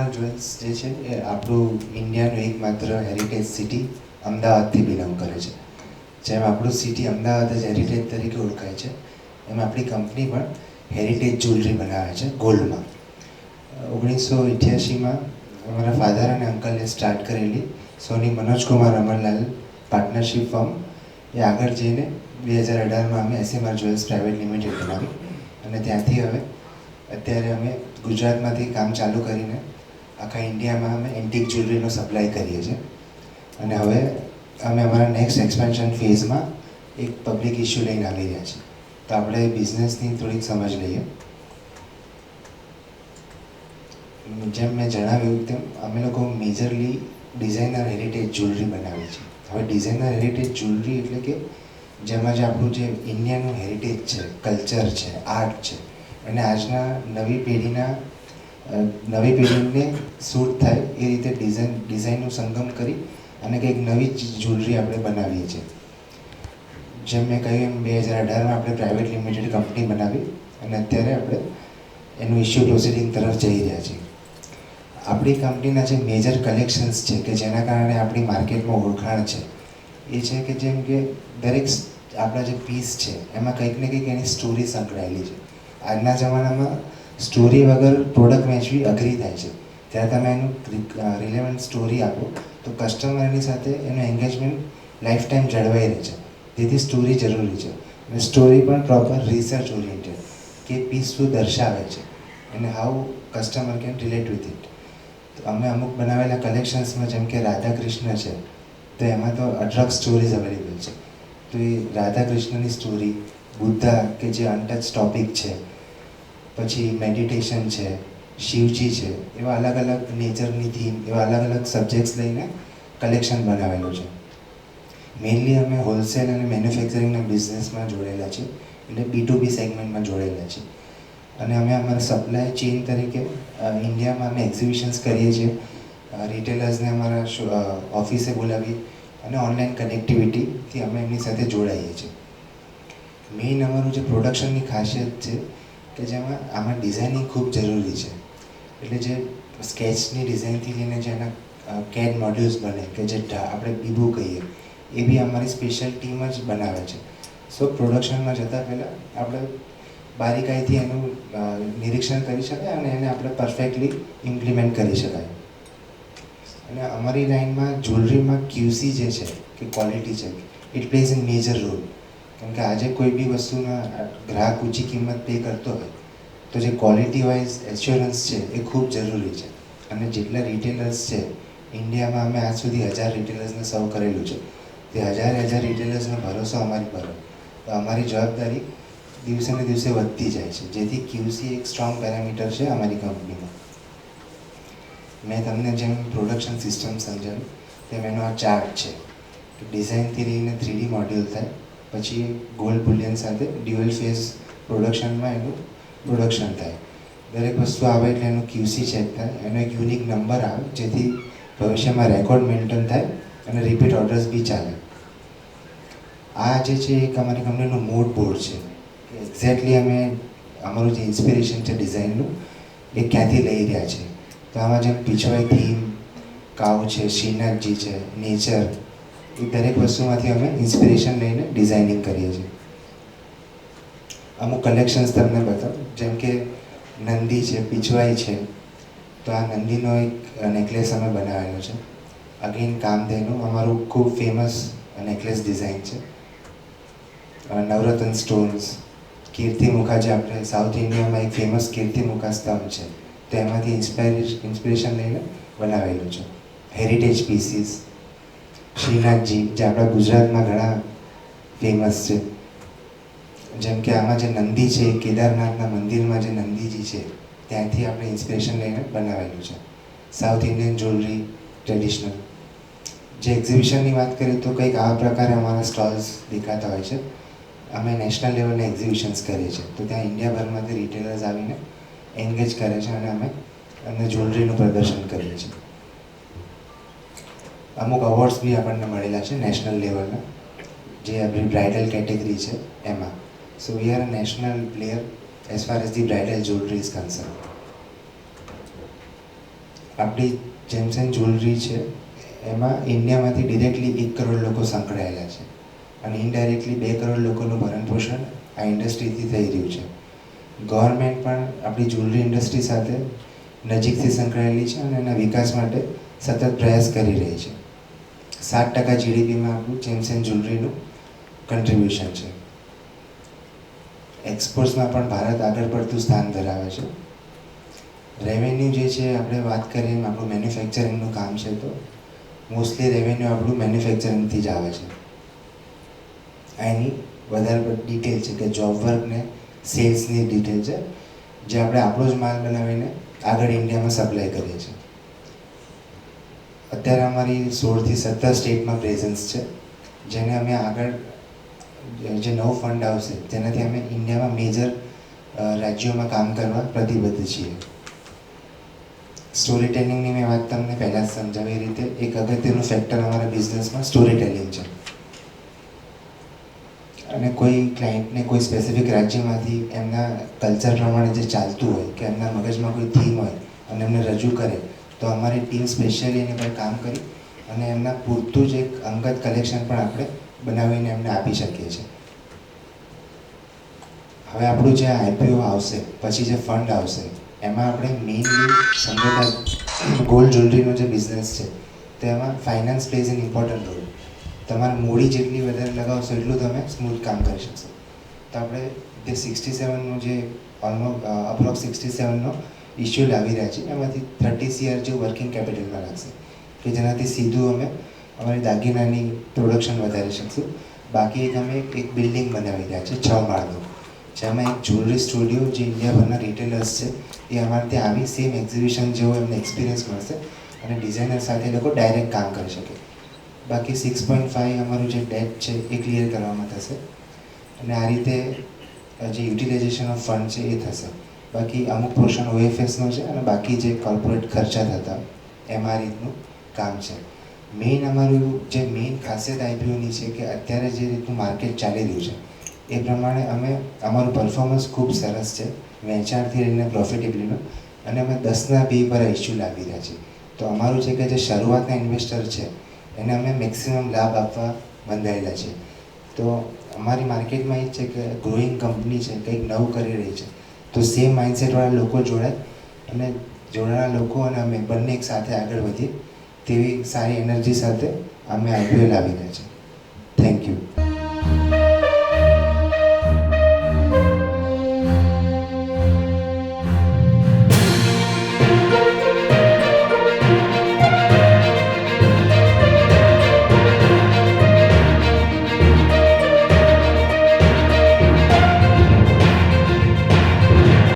એસએમઆર jewels જે છે એ આપણું ઇન્ડિયાનું એકમાત્ર હેરિટેજ સિટી અમદાવાદથી બિલોંગ કરે છે. જેમ આપણું સિટી અમદાવાદ જ હેરિટેજ તરીકે ઓળખાય છે, એમ આપણી કંપની પણ હેરિટેજ જ્વેલરી બનાવે છે ગોલ્ડમાં. 1988માં અમારા ફાધર અને અંકલે સ્ટાર્ટ કરેલી સોની મનોજકુમાર અમરલાલ પાર્ટનરશિપ ફર્મ એ આગળ જઈને 2018માં અમે એસએમઆર જ્વેલ્સ પ્રાઇવેટ લિમિટેડ બનાવી અને ત્યાંથી હવે અત્યારે અમે ગુજરાતમાંથી કામ ચાલુ કરીને આખા ઇન્ડિયામાં અમે એન્ટિક જ્વેલરીનો સપ્લાય કરીએ છીએ. અને હવે અમે અમારા નેક્સ્ટ એક્સપેન્શન ફેઝમાં એક પબ્લિક ઇસ્યુ લઈને આવી રહ્યા છીએ. તો આપણે બિઝનેસની થોડીક સમજ લઈએ. જેમ મેં જણાવ્યું તેમ અમે લોકો મેજરલી ડિઝાઇનર હેરિટેજ જ્વેલરી બનાવીએ છીએ. હવે ડિઝાઇનર હેરિટેજ જ્વેલરી એટલે કે જેમાં જે આપણું જે ઇન્ડિયાનું હેરિટેજ છે, કલ્ચર છે, આર્ટ છે, અને આજના નવી પેઢીને સૂટ થાય એ રીતે ડિઝાઇનનું સંગમ કરી અને કંઈક નવી જ્વેલરી આપણે બનાવીએ છીએ. જેમ મેં કહ્યું એમ 2018માં આપણે પ્રાઇવેટ લિમિટેડ કંપની બનાવી અને અત્યારે આપણે એનું ઇસ્યુ પ્રોસિડિંગ તરફ જઈ રહ્યા છીએ. આપણી કંપનીના જે મેજર કલેક્શન્સ છે કે જેના કારણે આપણી માર્કેટમાં ઓળખાણ છે એ છે કે જેમ કે દરેક આપણા જે પીસ છે એમાં કંઈક ને કંઈક એની સ્ટોરી સંકળાયેલી છે. આજના જમાનામાં સ્ટોરી વગર પ્રોડક્ટ વેચવી અઘરી થાય છે. ત્યારે તમે એનું રિલેવન્ટ સ્ટોરી આપો તો કસ્ટમર એની સાથે એનું એન્ગેજમેન્ટ લાઈફ ટાઈમ જળવાઈ રહે છે. તેથી સ્ટોરી જરૂરી છે અને સ્ટોરી પણ પ્રોપર રિસર્ચ ઓરિએન્ટેડ કે પીસ શું દર્શાવે છે અને how customer can relate with it. તો અમે અમુક બનાવેલા કલેક્શન્સમાં જેમ કે રાધા કૃષ્ણ છે તો એમાં તો અઢળક સ્ટોરીઝ અવેલેબલ છે. તો એ રાધા કૃષ્ણની સ્ટોરી, બુદ્ધા કે જે અનટચ ટોપિક છે, પછી મેડિટેશન છે, શિવજી છે, એવા અલગ અલગ નેચરની થીમ, એવા અલગ અલગ સબ્જેક્ટ્સ લઈને કલેક્શન બનાવેલું છે. મેઇનલી અમે હોલસેલ અને મેન્યુફેક્ચરિંગના બિઝનેસમાં જોડેલા છીએ, એટલે B2B સેગમેન્ટમાં જોડેલા છીએ. અને અમે અમારા સપ્લાય ચેઇન તરીકે ઇન્ડિયામાં અમે એક્ઝિબિશન્સ કરીએ છીએ, રિટેલર્સને અમારા ઓફિસે બોલાવી અને ઓનલાઈન કનેક્ટિવિટીથી અમે એમની સાથે જોડાઈએ છીએ. મેઇન અમારું જે પ્રોડક્શનની ખાસિયત છે કે જેમાં આમાં ડિઝાઇનિંગ ખૂબ જરૂરી છે. એટલે જે સ્કેચની ડિઝાઇનથી લઈને જે એના કેડ મોડ્યુલ્સ બને કે જે આપણે બીબુ કહીએ એ બી અમારી સ્પેશિયલ ટીમ જ બનાવે છે. સો પ્રોડક્શનમાં જતાં પહેલાં આપણે બારીકાઈથી એનું નિરીક્ષણ કરી શકાય અને એને આપણે પરફેક્ટલી ઇમ્પ્લિમેન્ટ કરી શકાય. અને અમારી લાઇનમાં જ્વેલરીમાં QC જે છે કે ક્વોલિટી છે, it plays in major role. કેમ કે આજે કોઈ બી વસ્તુના ગ્રાહક ઊંચી કિંમત પે કરતો હોય તો જે ક્વોલિટી વાઇઝ એશ્યોરન્સ છે એ ખૂબ જરૂરી છે. અને જેટલા રિટેલર્સ છે ઇન્ડિયામાં અમે આજ સુધી 1000 રિટેલર્સને સર્વ કરેલું છે. તે 1000 રિટેલર્સનો ભરોસો અમારી પર હોય તો અમારી જવાબદારી દિવસે ને દિવસે વધતી જાય છે. જેથી QC એક સ્ટ્રોંગ પેરામીટર છે અમારી કંપનીમાં. મેં તમને જેમ પ્રોડક્શન સિસ્ટમ સમજાવી તેમ એનો આ ચાર્ટ છે કે ડિઝાઇનથી લઈને 3D મોડ્યુલ થાય, પછી ગોલ્ડ બુલિયન સાથે ડ્યુઅલ ફેઝ પ્રોડક્શનમાં એનું પ્રોડક્શન થાય. દરેક વસ્તુ આવે એટલે એનું QC ચેક થાય, એનો એક યુનિક નંબર આવે જેથી ભવિષ્યમાં રેકોર્ડ મેન્ટેન થાય અને રિપીટ ઓર્ડર્સ બી ચાલે. આ જે છે એક અમારી કંપનીનું મૂડ બોર્ડ છે કે એક્ઝેક્ટલી અમે અમારું જે ઇન્સ્પિરેશન છે ડિઝાઇનનું એ ક્યાંથી લઈ રહ્યા છે. તો આમાં જેમ પીછવાઈ થીમ, કાઉ છે, શ્રીનાથજી છે, નેચર, એ દરેક વસ્તુમાંથી અમે ઇન્સ્પિરેશન લઈને ડિઝાઇનિંગ કરીએ છીએ. અમુક કલેક્શન્સ તમને બતાવું, જેમ કે નંદી છે, પીછવાઈ છે, તો આ નંદીનો એક નેકલેસ અમે બનાવેલો છે. અગેન કામધેનું અમારું ખૂબ ફેમસ નેકલેસ ડિઝાઇન છે. નવરત્ન સ્ટોન્સ, કીર્તિમુખા, જે આપણે સાઉથ ઇન્ડિયામાં એક ફેમસ કીર્તિમુખા સ્તંભ છે તો એમાંથી ઇન્સ્પિરેશન લઈને બનાવેલું છે. હેરિટેજ પીસીસ, શ્રીનાથજી જે આપણા ગુજરાતમાં ઘણા ફેમસ છે. જેમ કે આમાં જે નંદી છે એ કેદારનાથના મંદિરમાં જે નંદીજી છે ત્યાંથી આપણે ઇન્સ્પિરેશન લઈને બનાવેલું છે. South Indian jewellery traditional. જે એક્ઝિબિશનની વાત કરીએ તો કંઈક આ પ્રકારે અમારા સ્ટોલ્સ દેખાતા હોય છે. અમે નેશનલ લેવલના એક્ઝિબિશન્સ કરીએ છીએ તો ત્યાં ઇન્ડિયાભરમાંથી રિટેલર્સ આવીને એન્ગેજ કરે છે અને અમે જ્વેલરીનું પ્રદર્શન કરીએ છીએ. અમુક અવોર્ડ્સ બી આપણને મળેલા છે નેશનલ લેવલના, જે આપણી બ્રાઇડલ કેટેગરી છે એમાં. So we are a national player as far as the bridal jewellery is concern. આપણી જેમ્સ એન્ડ જ્વેલરી છે એમાં ઇન્ડિયામાંથી ડિરેક્ટલી 1 કરોડ લોકો સંકળાયેલા છે અને ઇનડાયરેક્ટલી 2 કરોડ લોકોનું ભરણ પોષણ આ ઇન્ડસ્ટ્રીથી થઈ રહ્યું છે. ગવર્મેન્ટ પણ આપણી જ્વેલરી ઇન્ડસ્ટ્રી સાથે નજીકથી સંકળાયેલી છે અને એના વિકાસ માટે સતત પ્રયાસ કરી રહી છે. 7% જીડીપીમાં આપણું જેમ્સ એન્ડ જ્વેલરીનું કન્ટ્રીબ્યુશન છે. એક્સપોર્ટ્સમાં પણ ભારત આગળ પડતું સ્થાન ધરાવે છે. રેવન્યુ જે છે આપણે વાત કરીએ એમ આપણું મેન્યુફેક્ચરિંગનું કામ છે, તો મોસ્ટલી રેવન્યુ આપણું મેન્યુફેક્ચરિંગથી જ આવે છે. એની વધારે ડિટેલ છે કે જોબ વર્ક ને સેલ્સની ડિટેલ છે, જે આપણે આપણો જ માલ બનાવીને આગળ ઇન્ડિયામાં સપ્લાય કરીએ છીએ. અત્યારે અમારી 16 થી 17 સ્ટેટમાં પ્રેઝન્સ છે, જેને અમે આગળ જે નવું ફંડ આવશે તેનાથી અમે ઇન્ડિયામાં મેજર રાજ્યોમાં કામ કરવા પ્રતિબદ્ધ છીએ. સ્ટોરી ટેલિંગની મેં વાત તમને પહેલાં જ સમજાવી રીતે એક અગત્યનું ફેક્ટર અમારા બિઝનેસમાં સ્ટોરી ટેલિંગ છે. અને કોઈ ક્લાયન્ટને કોઈ સ્પેસિફિક રાજ્યમાંથી એમના કલ્ચર પ્રમાણે જે ચાલતું હોય કે એમના મગજમાં કોઈ થીમ હોય અને એમને રજૂ કરે, તો અમારી ટીમ સ્પેશિયલી એની પર કામ કરી અને એમના પૂરતું જ એક અંગત કલેક્શન પણ આપણે બનાવીને એમને આપી શકીએ છીએ. હવે આપણું જે આઈપીઓ આવશે પછી જે ફંડ આવશે એમાં આપણે મેઇનલી સમજતા ગોલ્ડ જ્વેલરીનો જે બિઝનેસ છે તેમાં finance plays an important role. તમારે મૂડી જેટલી વધારે લગાવશો એટલું તમે સ્મૂથ કામ કરી શકશો. તો આપણે જે 67નું જે ઓલમોસ્ટ અપ્રોક્સ 67નો ઇસ્યુ લાવી રહ્યા છીએ એમાંથી 30 CR જે વર્કિંગ કેપિટલમાં લાગશે કે જેનાથી સીધું અમે અમારી દાગીનાની પ્રોડક્શન વધારી શકશું. બાકી અમે એક બિલ્ડિંગ બનાવી રહ્યા છીએ 6 માળનું, જેમાં એક જ્વેલરી સ્ટુડિયો જે ઇન્ડિયાભરના રિટેલર્સ છે એ અમારે ત્યાં આવી સેમ એક્ઝિબિશન જેવો એમને એક્સપિરિયન્સ મળશે અને ડિઝાઇનર સાથે એ લોકો ડાયરેક્ટ કામ કરી શકે. બાકી 6.5 અમારું જે ડેટ છે એ ક્લિયર કરવામાં થશે અને આ રીતે જે યુટિલાઇઝેશન ઓફ ફંડ છે એ થશે. બાકી અમુક પોર્શન OFSનો છે અને બાકી જે કોર્પોરેટ ખર્ચા થતા એમ આ રીતનું કામ છે. મેઇન અમારું જે મેઇન ખાસિયત આઈપીઓની છે કે અત્યારે જે રીતનું માર્કેટ ચાલી રહ્યું છે એ પ્રમાણે અમારું પરફોર્મન્સ ખૂબ સરસ છે વેચાણથી લઈને પ્રોફિટેબલીનું, અને અમે 10ના P પર ઇસ્યુ લાવી રહ્યા છીએ. તો અમારું છે કે જે શરૂઆતના ઇન્વેસ્ટર છે એને અમે મેક્સિમમ લાભ આપવા બંધાયેલા છે. તો અમારી માર્કેટમાં એ જ છે કે ગ્રોઈંગ કંપની છે, કંઈક નવું કરી રહી છે, તો સેમ માઇન્ડસેટવાળા લોકો જોડાય અને જોડાયેલા લોકો અને અમે બંને એક સાથે આગળ વધીએ તેવી સારી એનર્જી સાથે અમે આઈપીઓ લાવી રહ્યા છીએ. Thank you.